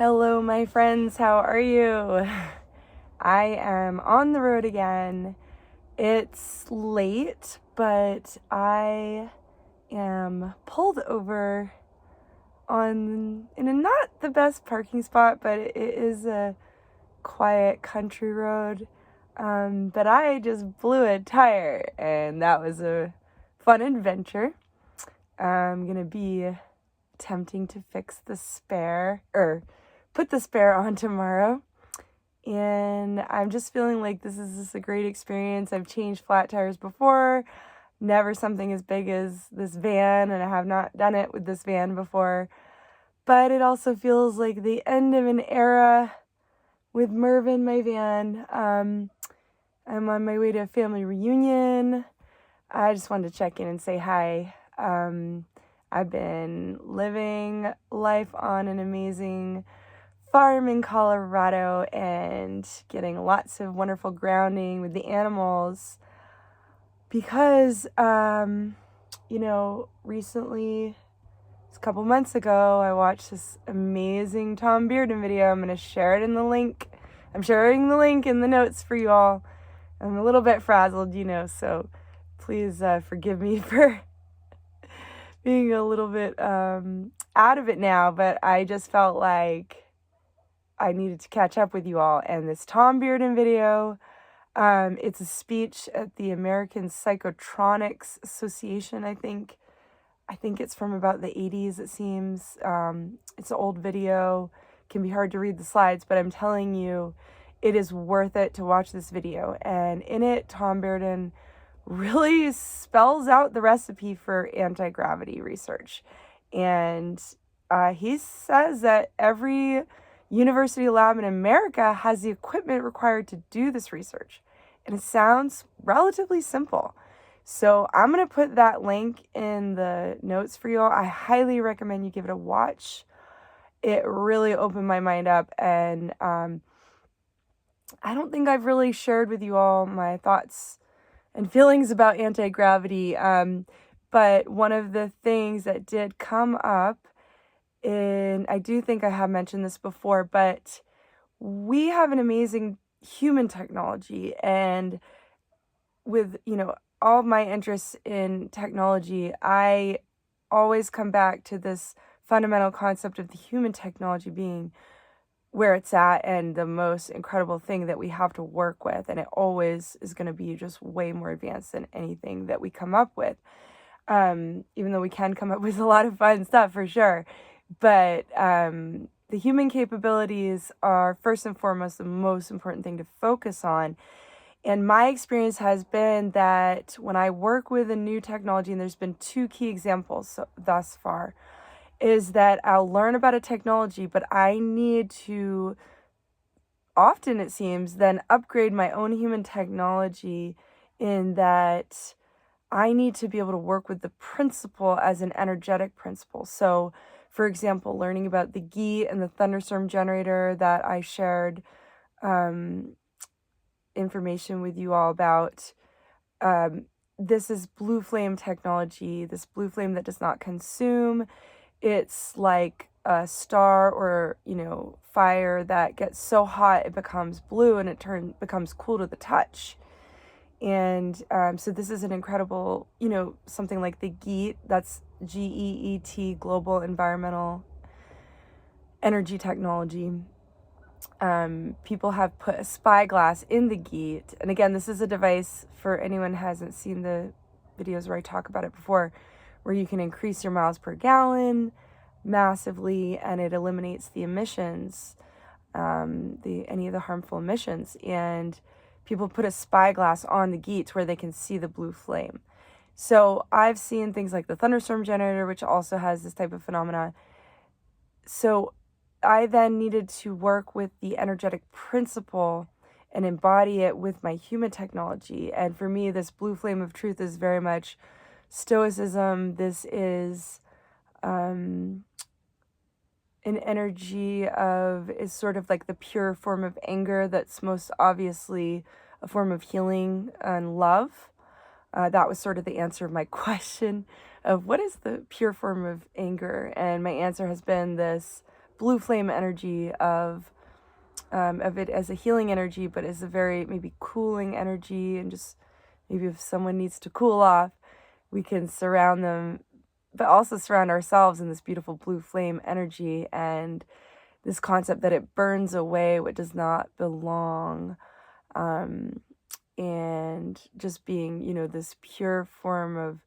Hello, my friends. How are you? I am on the road again. It's late, but I am pulled over in a not the best parking spot, but it is a quiet country road. But I just blew a tire, and that was a fun adventure. I'm gonna be attempting to fix the spare, or put the spare on tomorrow. And I'm just feeling like this is just a great experience. I've changed flat tires before, never something as big as this van, and I have not done it with this van before. But it also feels like the end of an era with Mervin, my van. I'm on my way to a family reunion. I just wanted to check in and say hi. I've been living life on an amazing farm in Colorado and getting lots of wonderful grounding with the animals because, recently, a couple months ago, I watched this amazing Tom Bearden video. I'm going to share it in the link. I'm sharing the link in the notes for you all. I'm a little bit frazzled, so please forgive me for being a little bit out of it now, but I just felt like I needed to catch up with you all. And this Tom Bearden video, it's a speech at the American Psychotronics Association, I think. I think it's from about the 80s, it seems. It's an old video. It can be hard to read the slides, but I'm telling you, it is worth it to watch this video. And in it, Tom Bearden really spells out the recipe for anti-gravity research. And he says that every university lab in America has the equipment required to do this research. And it sounds relatively simple. So I'm going to put that link in the notes for you all. I highly recommend you give it a watch. It really opened my mind up, and I don't think I've really shared with you all my thoughts and feelings about anti-gravity. But one of the things that did come up, and I do think I have mentioned this before, but we have an amazing human technology, and with, all of my interests in technology, I always come back to this fundamental concept of the human technology being where it's at and the most incredible thing that we have to work with. And it always is going to be just way more advanced than anything that we come up with. Even though we can come up with a lot of fun stuff for sure. But the human capabilities are first and foremost the most important thing to focus on. And my experience has been that when I work with a new technology, and there's been two key examples thus far, is that I'll learn about a technology, but I need to, often it seems, then upgrade my own human technology in that I need to be able to work with the principle as an energetic principle. So, for example, learning about the ghee and the thunderstorm generator that I shared information with you all about. This is blue flame technology, this blue flame that does not consume. It's like a star or, fire that gets so hot it becomes blue and it becomes cool to the touch. And so this is an incredible, something like the GEET, that's GEET, Global Environmental Energy Technology. People have put a spyglass in the GEET. And again, this is a device, for anyone who hasn't seen the videos where I talk about it before, where you can increase your miles per gallon massively, and it eliminates the emissions, any of the harmful emissions. And people put a spyglass on the GEET where they can see the blue flame. So I've seen things like the thunderstorm generator, which also has this type of phenomena. So I then needed to work with the energetic principle and embody it with my human technology. And for me, this blue flame of truth is very much stoicism. This is an energy is sort of like the pure form of anger that's most obviously a form of healing and love. That was sort of the answer of my question of what is the pure form of anger? And my answer has been this blue flame energy of it as a healing energy, but as a very maybe cooling energy, and just maybe if someone needs to cool off, we can surround them, but also surround ourselves in this beautiful blue flame energy, and this concept that it burns away what does not belong, and just being, this pure form of,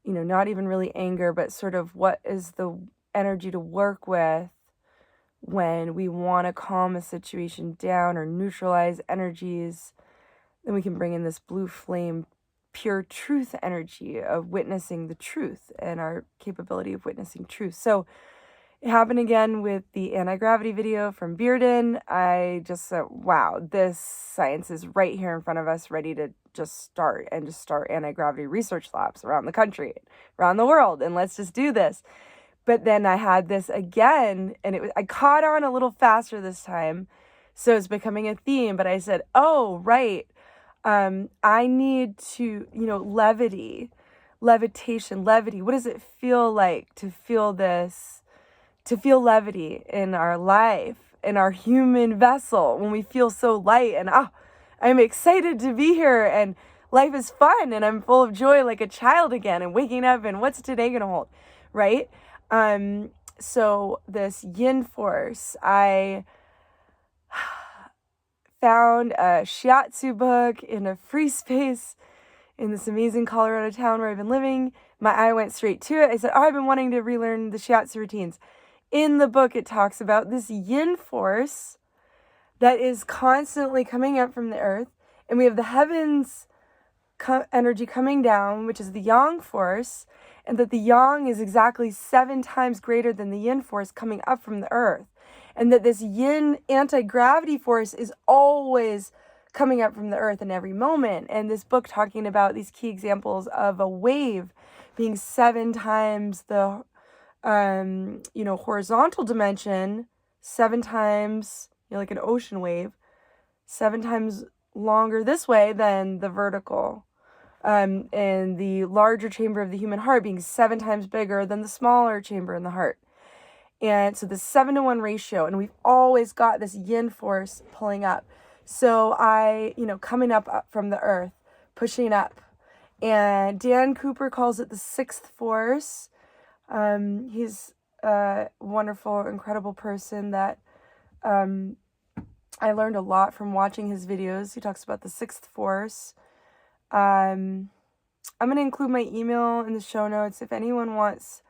not even really anger, but sort of what is the energy to work with when we want to calm a situation down or neutralize energies. Then we can bring in this blue flame, pure truth energy of witnessing the truth and our capability of witnessing truth. So it happened again with the anti-gravity video from Bearden. I just said, wow, this science is right here in front of us, ready to just start anti-gravity research labs around the country, around the world, and let's just do this. But then I had this again, and I caught on a little faster this time, so it's becoming a theme. But I said, oh, right, I need to, levitation, levity. What does it feel like to feel this? To feel levity in our life, in our human vessel, when we feel so light and I'm excited to be here and life is fun and I'm full of joy like a child again and waking up and what's today gonna hold, right? So this yin force, I found a shiatsu book in a free space in this amazing Colorado town where I've been living. My eye went straight to it. I said, I've been wanting to relearn the shiatsu routines. In the book, it talks about this yin force that is constantly coming up from the earth. And we have the heavens energy coming down, which is the yang force. And that the yang is exactly 7 times greater than the yin force coming up from the earth. And that this yin anti-gravity force is always coming up from the earth in every moment. And this book talking about these key examples of a wave being 7 times the horizontal dimension, 7 times, like an ocean wave, 7 times longer this way than the vertical. And the larger chamber of the human heart being 7 times bigger than the smaller chamber in the heart. And so the 7-to-1 ratio, and we've always got this yin force pulling up. So I, coming up from the earth, pushing up. And Dan Cooper calls it the 6th force. He's a wonderful, incredible person that I learned a lot from watching his videos. He talks about the 6th force. I'm going to include my email in the show notes. If anyone wants,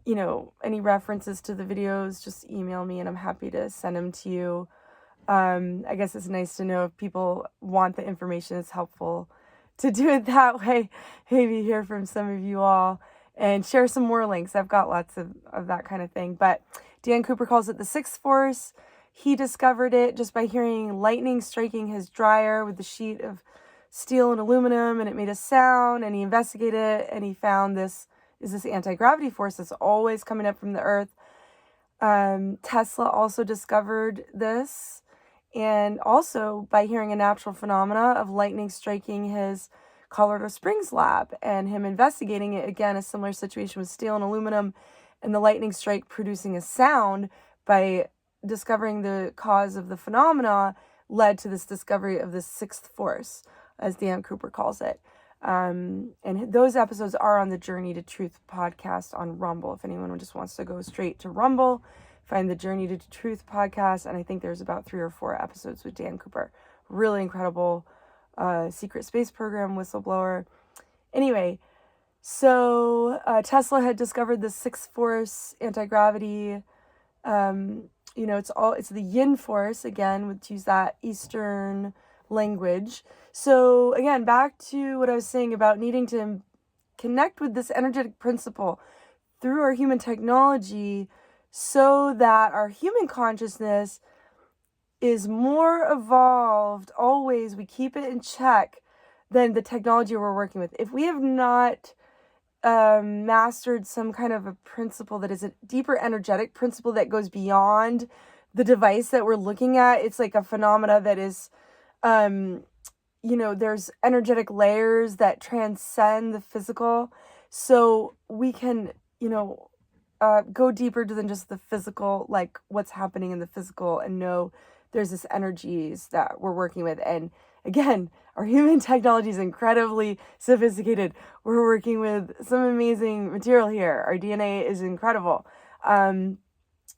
any references to the videos, just email me and I'm happy to send them to you. I guess it's nice to know if people want the information. It's helpful to do it that way. Maybe hear from some of you all. And share some more links. I've got lots of that kind of thing. But Dan Cooper calls it the 6th force. He discovered it just by hearing lightning striking his dryer with the sheet of steel and aluminum, and it made a sound, and he investigated it, and he found this anti-gravity force that's always coming up from the earth. Tesla also discovered this, and also by hearing a natural phenomena of lightning striking his Colorado Springs lab and him investigating it, again, a similar situation with steel and aluminum and the lightning strike producing a sound. By discovering the cause of the phenomena led to this discovery of the 6th force, as Dan Cooper calls it. And those episodes are on the Journey to Truth podcast on Rumble. If anyone just wants to go straight to Rumble, find the Journey to Truth podcast. And I think there's about 3 or 4 episodes with Dan Cooper. Really incredible secret space program whistleblower. Anyway, so Tesla had discovered the 6th force anti-gravity. It's the yin force, again, to use that Eastern language. So again, back to what I was saying about needing to connect with this energetic principle through our human technology so that our human consciousness is more evolved. Always, we keep it in check than the technology we're working with. If we have not mastered some kind of a principle that is a deeper energetic principle that goes beyond the device that we're looking at, it's like a phenomena that is, there's energetic layers that transcend the physical. So we can, go deeper than just the physical, like what's happening in the physical, and know there's this energies that we're working with. And again, our human technology is incredibly sophisticated. We're working with some amazing material here. Our DNA is incredible.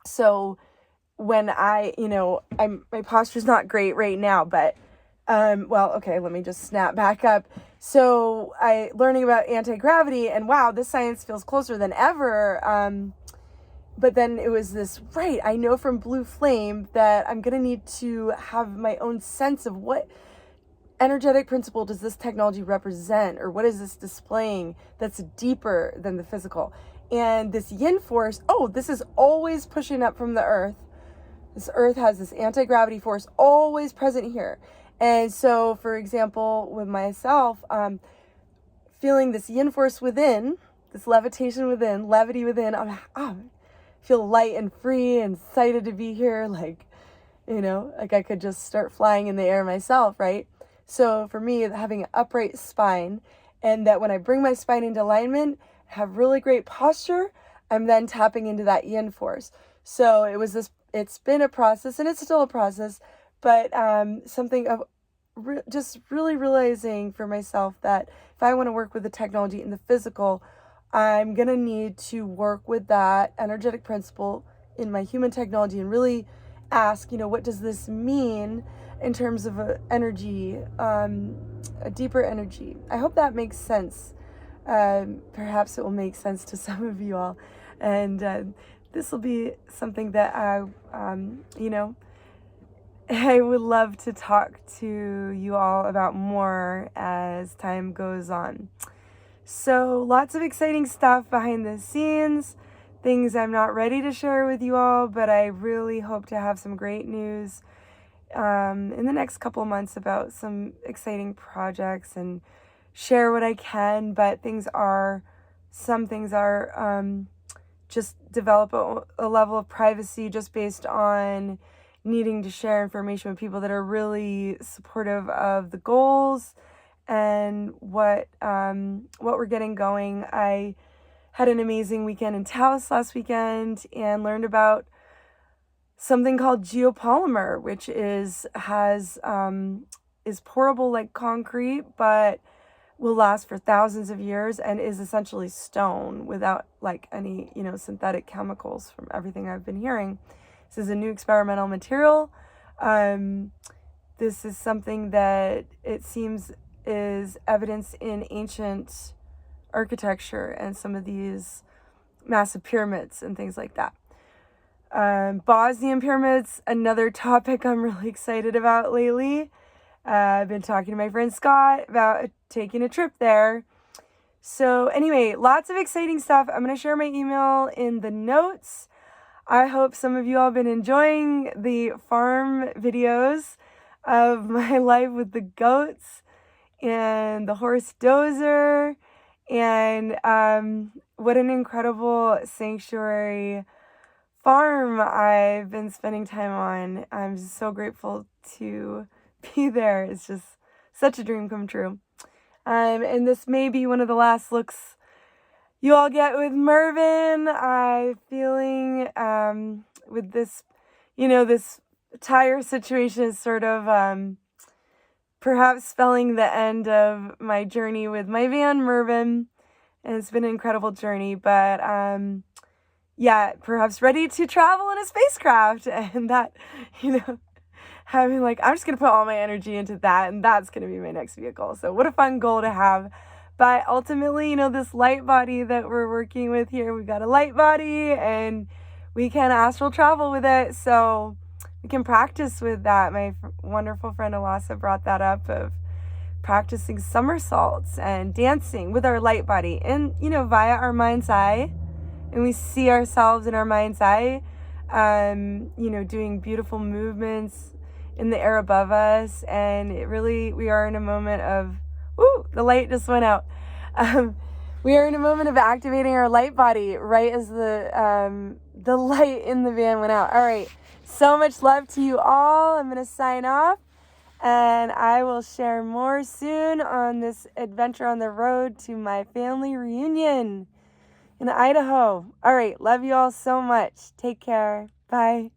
So when my posture's not great right now, but okay, let me just snap back up. So learning about anti-gravity, and wow, this science feels closer than ever. But then it was this, right, I know from Blue Flame that I'm going to need to have my own sense of what energetic principle does this technology represent, or what is this displaying that's deeper than the physical. And this yin force, this is always pushing up from the earth. This earth has this anti-gravity force always present here. And so, for example, with myself, feeling this yin force within, this levitation within, levity within, feel light and free and excited to be here. Like I could just start flying in the air myself, right? So for me, having an upright spine, and that when I bring my spine into alignment, have really great posture, I'm then tapping into that yin force. So it's been a process, and it's still a process, but something of just really realizing for myself that if I want to work with the technology in the physical, I'm going to need to work with that energetic principle in my human technology and really ask, what does this mean in terms of energy, a deeper energy. I hope that makes sense. Perhaps it will make sense to some of you all. And this will be something that I would love to talk to you all about more as time goes on. So lots of exciting stuff behind the scenes, things I'm not ready to share with you all, but I really hope to have some great news in the next couple of months about some exciting projects and share what I can. But some things are just develop a level of privacy just based on needing to share information with people that are really supportive of the goals and what we're getting going. I had an amazing weekend in Taos last weekend and learned about something called geopolymer, which is pourable like concrete, but will last for thousands of years and is essentially stone without like any, synthetic chemicals from everything I've been hearing. This is a new experimental material. This is something that it seems is evidence in ancient architecture and some of these massive pyramids and things like that. Bosnian pyramids, another topic I'm really excited about lately. I've been talking to my friend Scott about taking a trip there. So anyway, lots of exciting stuff. I'm going to share my email in the notes. I hope some of you all have been enjoying the farm videos of my life with the goats and the horse dozer, and what an incredible sanctuary farm I've been spending time on. I'm just so grateful to be there. It's just such a dream come true. And this may be one of the last looks you all get with Mervin. I'm feeling with this, this tire situation is sort of perhaps spelling the end of my journey with my van, Mervin. And it's been an incredible journey, but perhaps ready to travel in a spacecraft. And that, having I'm just going to put all my energy into that, and that's going to be my next vehicle. So what a fun goal to have. But ultimately, this light body that we're working with here, we've got a light body and we can astral travel with it. So we can practice with that. My wonderful friend Alasa brought that up, of practicing somersaults and dancing with our light body and, via our mind's eye. And we see ourselves in our mind's eye, doing beautiful movements in the air above us. And we are in a moment of, the light just went out. We are in a moment of activating our light body right as the light in the van went out. All right. So much love to you all. I'm going to sign off, and I will share more soon on this adventure on the road to my family reunion. in Idaho. All right. Love you all so much. Take care. Bye.